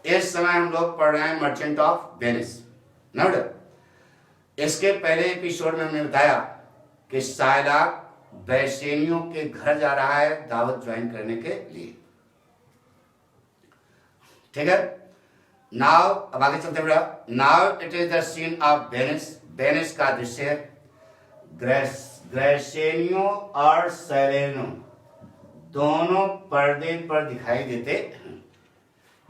इस समय हम लोग पढ़ रहे हैं मर्चेंट ऑफ वेनिस। इसके पहले एपिसोड में हमने बताया कि साइलाक बेसेनियो के घर जा रहा है दावत ज्वाइन करने के लिए। ठीक है, नाउ अब आगे चलते बढ़ा। Now it is the scene of Venice. Venice का दृश्य है। ग्रेसेनियो और सेलेनो दोनों पर्दे पर दिखाई देते हैं।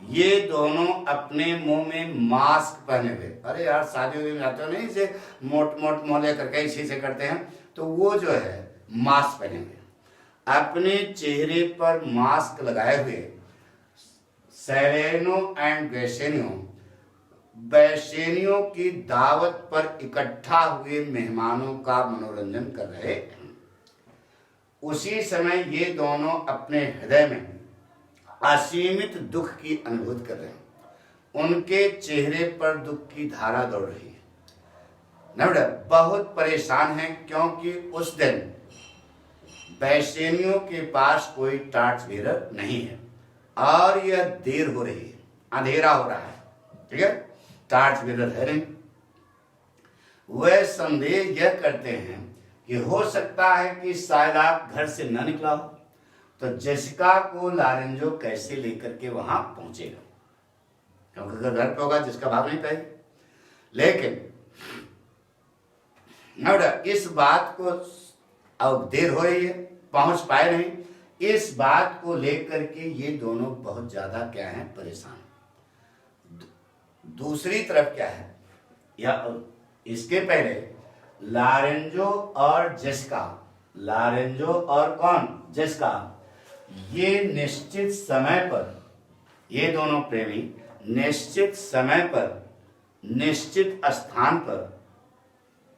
ये दोनों अपने मुंह में मास्क पहने हुए। अरे यार शादियों में जाते हो नहीं, इसे मोट मोहल्ले करके इसी से करते हैं, तो वो जो है मास्क पहने हुए, अपने चेहरे पर मास्क लगाए हुए सेलेनो एंड बेसेनियो की दावत पर इकट्ठा हुए मेहमानों का मनोरंजन कर रहे हैं। उसी समय ये दोनों अपने हृदय में असीमित दुख की अनुभूति कर रहे हैं। उनके चेहरे पर दुख की धारा दौड़ रही है। बहुत परेशान हैं क्योंकि उस दिन बेसेनियो के पास कोई टार्च बीरर नहीं है और यह देर हो रही है, अंधेरा हो रहा है। ठीक है, टार्च बीरर है नहीं। वह संदेह यह करते हैं कि हो सकता है कि साइलाक घर से न निकला हो, तो जेसिका को लारेंजो कैसे लेकर के वहां पहुंचेगा, क्योंकि अगर घर पे होगा जिसका भाग नहीं पाएगी। लेकिन इस बात को अब देर हो रही है, पहुंच पाए नहीं। इस बात को लेकर के ये दोनों बहुत ज्यादा क्या है, परेशान। दूसरी तरफ क्या है, या इसके पहले लारेंजो और जेसिका, लारेंजो और कौन, जेसिका, ये निश्चित समय पर, ये दोनों प्रेमी निश्चित समय पर निश्चित स्थान पर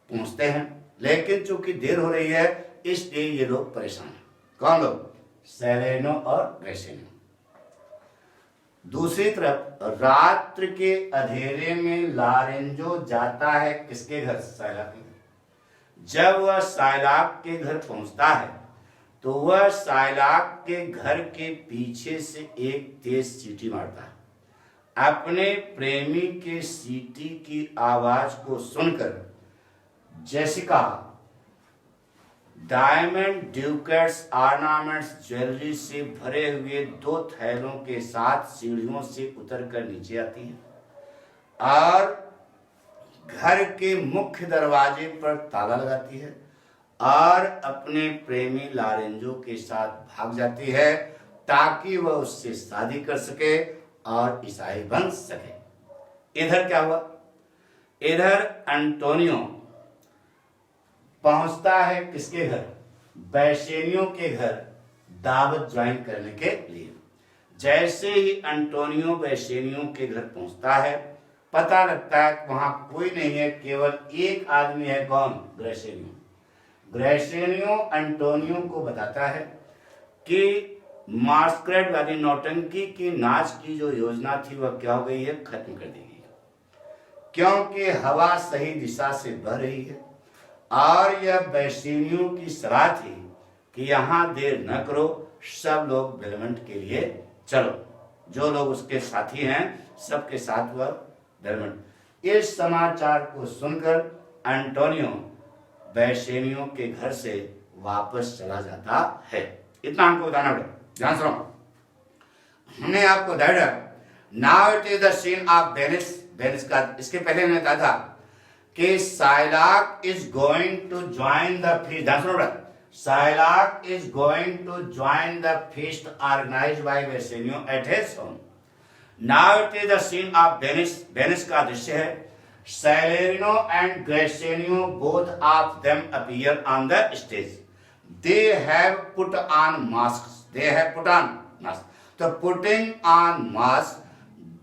पहुंचते हैं। लेकिन चूंकि देर हो रही है इसलिए ये लोग परेशान हैं। कौन लोग, सेलेनो और बेसेनियो। दूसरी तरफ रात्र के अंधेरे में लारेंजो जाता है किसके घर, साइलाक के घर। जब वह साइलाक के घर पहुंचता है तो वह साइलाक के घर के पीछे से एक तेज सीटी मारता है। अपने प्रेमी के सीटी की आवाज को सुनकर जेसिका डायमंड, ड्यूकेट्स, ऑर्नामेंट्स, ज्वेलरी से भरे हुए 2 थैलों के साथ सीढ़ियों से उतरकर नीचे आती है और घर के मुख्य दरवाजे पर ताला लगाती है और अपने प्रेमी लारेंजो के साथ भाग जाती है ताकि वह उससे शादी कर सके और ईसाई बन सके। इधर क्या हुआ, इधर एंटोनियो पहुंचता है किसके घर, बेसेनियो के घर दावत ज्वाइन करने के लिए। जैसे ही एंटोनियो बेसेनियो के घर पहुंचता है पता लगता है कि वहां कोई नहीं है, केवल एक आदमी है। कौन, ग्रेसेनियो। ग्रेसेनियो एंटोनियो को बताता है कि मास्करेड वाली नौटंकी की नाच की जो योजना थी वह क्या हो गई है, खत्म कर दी गई, क्योंकि हवा सही दिशा से बह रही है। और यह बेसेनियो की सलाह थी कि यहां देर न करो, सब लोग बेलमंट के लिए चलो। जो लोग उसके साथी हैं सबके साथ वह बेलमंट। इस समाचार को सुनकर एंटोनियो बेसेनियो के घर से वापस चला जाता है। इतना हमको बताना पड़ेगा, ध्यान सुनो। हमने आपको बताया now it is the scene of Venice. Venice का इसके पहले मैंने कहा था कि Shylock is going to join the feast. ध्यान सुनो, Shylock is going to join the feast organised by Bassanio at his home. Now it is the scene of Venice. Venice का दृश्य है। Salanio and Gratiano both of them appear on the stage. They have put on masks. They have put on masks. So putting on masks,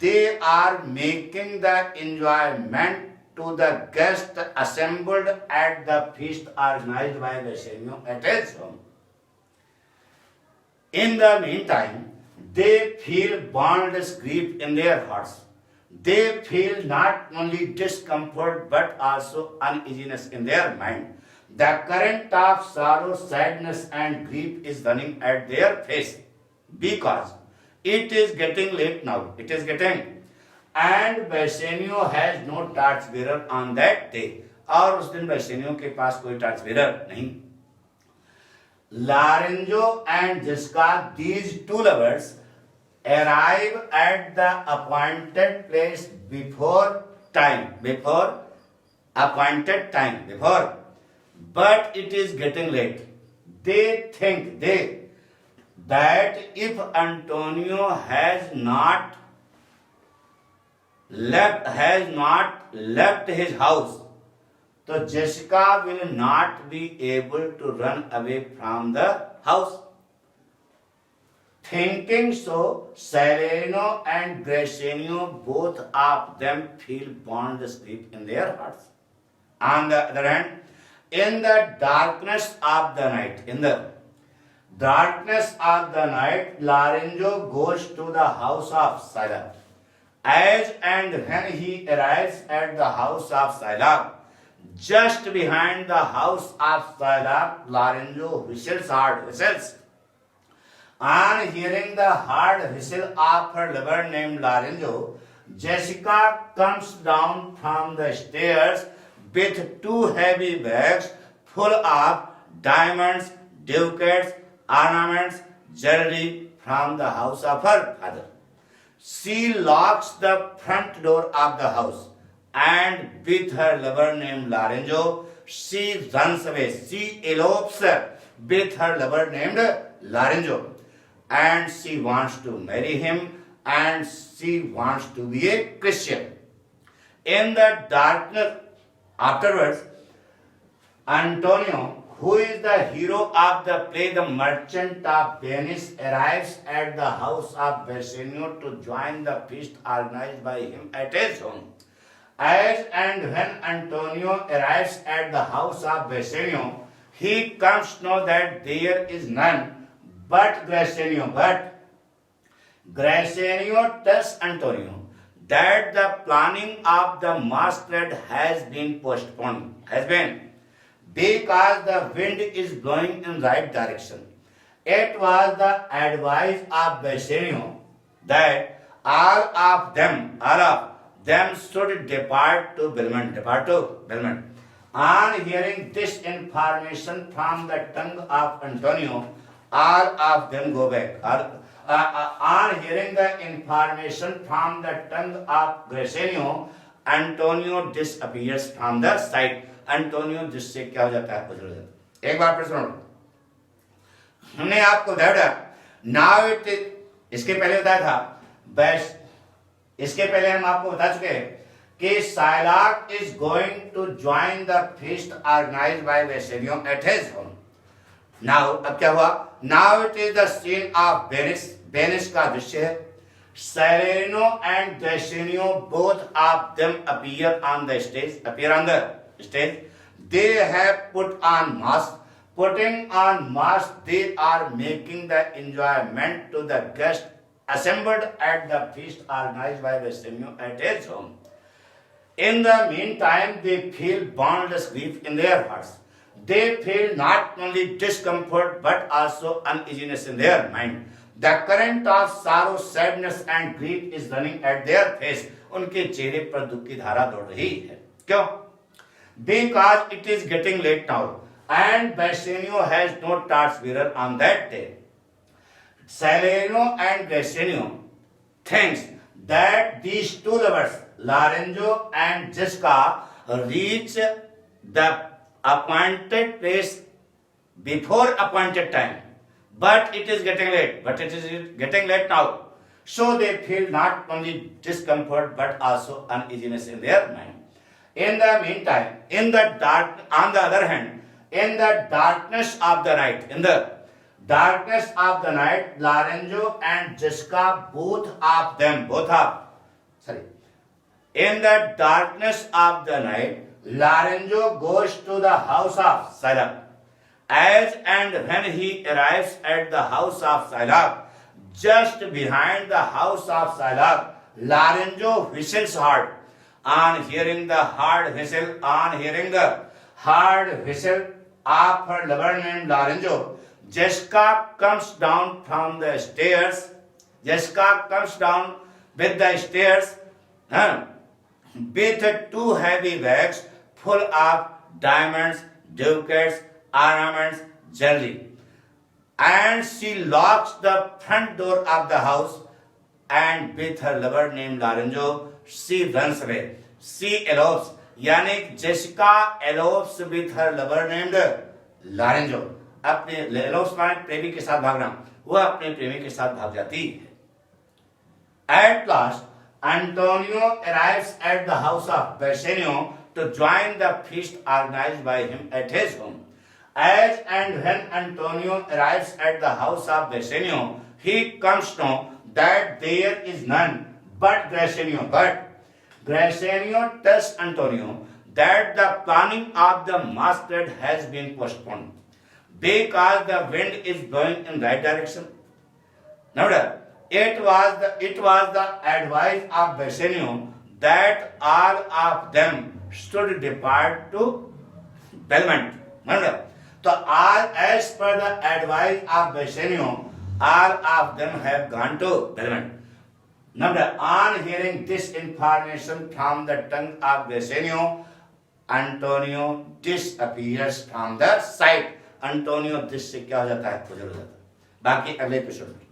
they are making the enjoyment to the guests assembled at the feast organized by Besenio at his home. In the meantime, they feel boundless grief in their hearts. They feel not only discomfort but also uneasiness in their mind. The current of sorrow, sadness and grief is running at their face because It is getting late now. It is getting. And Bassanio has no torch bearer on that day. और उस दिन बैसेनियो के पास कोई torch bearer नहीं. Lorenzo and Jessica, these two lovers, arrive at the appointed place before time. But it is getting late. They think that if Antonio has not left his house, so Jessica will not be able to run away from the house. Thinking so, Sereno and Graciano, both of them feel bound asleep in their hearts. On the other hand, in the darkness of the night, Lorenzo goes to the house of Sila. As and when he arrives at the house of Sila, just behind the house of Sila, Lorenzo whistles hard whistles. On hearing the hard whistle of her lover named Lorenzo, Jessica comes down from the stairs with two heavy bags full of diamonds, ducats, ornaments, jewelry from the house of her father. She locks the front door of the house, and with her lover named Lorenzo, she runs away. She elopes with her lover named Lorenzo, and she wants to marry him, and she wants to be a Christian. In the darkness afterwards, Antonio, who is the hero of the play The Merchant of Venice, arrives at the house of Bassanio to join the feast organized by him at his home. As and when Antonio arrives at the house of Bassanio, he comes to know that there is none but Graciano. But Graciano tells Antonio that the planning of the masquerade has been postponed. Because the wind is blowing in right direction. It was the advice of Bassanio that all of them should depart to Belmont. On hearing this information from the tongue of Antonio, all of them go back. On hearing the information from the tongue of Graciano, Antonio disappears from the sight. Antonio जिससे क्या हो जाता है, गुजर जाता है. एक बार फिर सुनो. हमने आपको बताया नाउ इट, इसके पहले बताया था इसके पहले हम आपको बता चुके हैं कि Shylock is going to join the feast organised by Bassanio at his home. Now अब क्या हुआ? Now it is the scene of Venice का दृश्य है. Sereno and Graciano, both of them appear on the stage. They have put on masks. Putting on masks, they are making the enjoyment to the guests assembled at the feast organized by Bassanio at his home. In the meantime, they feel boundless grief in their hearts. They feel not only discomfort but also uneasiness in their mind. The current of sorrow, sadness and grief is running at their face. उनके चेहरे पर दुख की धारा दौड़ रही है. क्यों? Because it is getting late now, and Bassanio has no torchbearer on that day. Sereno and Graciano thinks that these two lovers, Lorenzo and Jessica, reach the appointed place before appointed time. But it is getting late now. So they feel not only discomfort but also uneasiness in their mind. In the meantime, on the other hand, in the darkness of the night, Lorenzo and Jessica, in the darkness of the night, Lorenzo goes to the house of Sila. As and when he arrives at the house of Sila, just behind the house of Sila, Lorenzo whistles hard. On hearing the hard whistle of her lover named Lorenzo, Jessica comes down from the stairs Jessica comes down with the stairs with two heavy bags full of diamonds, ducats, ornaments, jewelry. And she locks the front door of the house, and with her lover named Lorenzo, she runs away. She elopes, यानी Jessica elopes with her lover named Lorenzo. अपने elopes माने प्रेमी के साथ भागना, वह अपने प्रेमी के साथ भाग जाती है. At last, Antonio arrives at the house of Bassanio to join the feast organized by him at his home. As and when Antonio arrives at the house of Bassanio, he comes to know that there is none but Bassanio. But Bassanio tells Antonio that the planning of the masquerade has been postponed because the wind is blowing in right direction. Now, it was the advice of Bassanio that all of them should depart to Belmont. So, all as per the advice of Bassanio, all of them have gone to Belmont. Number on hearing this information from the tongue of Bassanio, Antonio disappears from the sight. Antonio दृश्य से क्या हो जाता है, गुजर हो जाता है. बाकी अगले एपिसोड में